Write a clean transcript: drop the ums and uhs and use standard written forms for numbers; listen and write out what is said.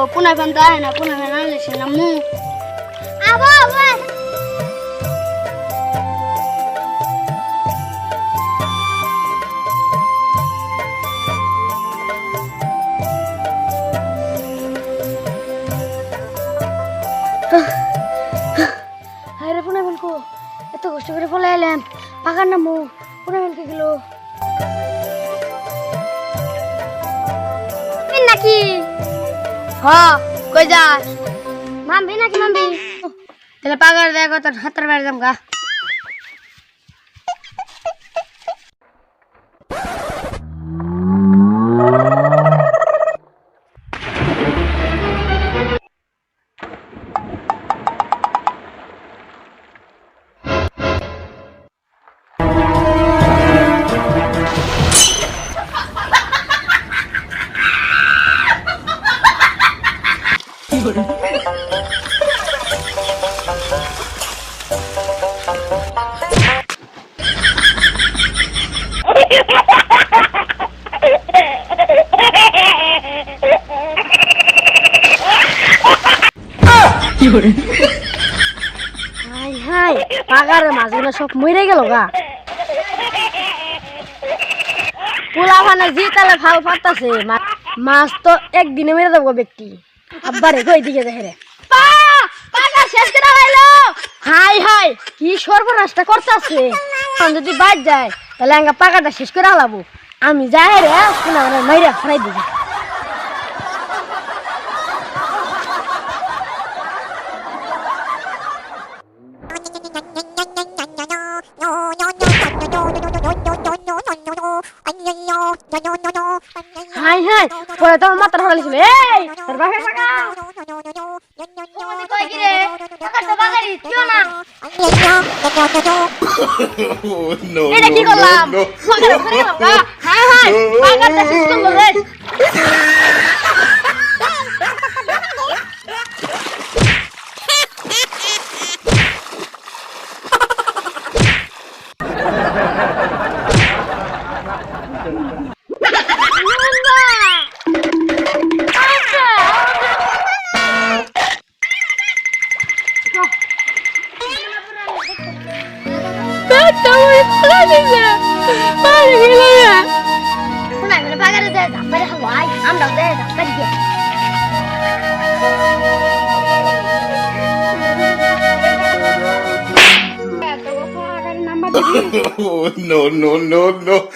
पुन्हा पण आहे ना पुन्हा आणले ना मू आबा आबा আরে পুনঃ বলকো এত কষ্ট করে ফলে এলাম পাকার নামু পুনঃ বলকে গেল নাকি হ্যাঁ কই যাস মামবি নাকি মামবি তাহলে পাকার দেখো তোর হাতের বাড়ি যাম গা হাই হাই পাগারে মাছগুলো সব মরে গেল গা পোলা ভানে জি তালে ভাল পারতাছে মাছ তো একদিনে মেরে দেবো ব্যক্তি আব্বারে কই দিকে দেখে রে পাগা শেষ করে হইলো হাই হাই কি সর্বনাশটা করতেছে যদি বাদ যায় তাহলে আঙ্গা পাগাটা শেষ করে আলাবো আমি যাই রে শোনা মাইরা ফ্রাই দিবি হাই হাই পরে তো মাথা ঢালিছিল এই তোর বাপে পাকা কই কি রে পাকা তো বাগারি কিও না no এটা কি করলাম পাকা করে বাবা হাই হাই পাকাটা শেষ করব রে no no no no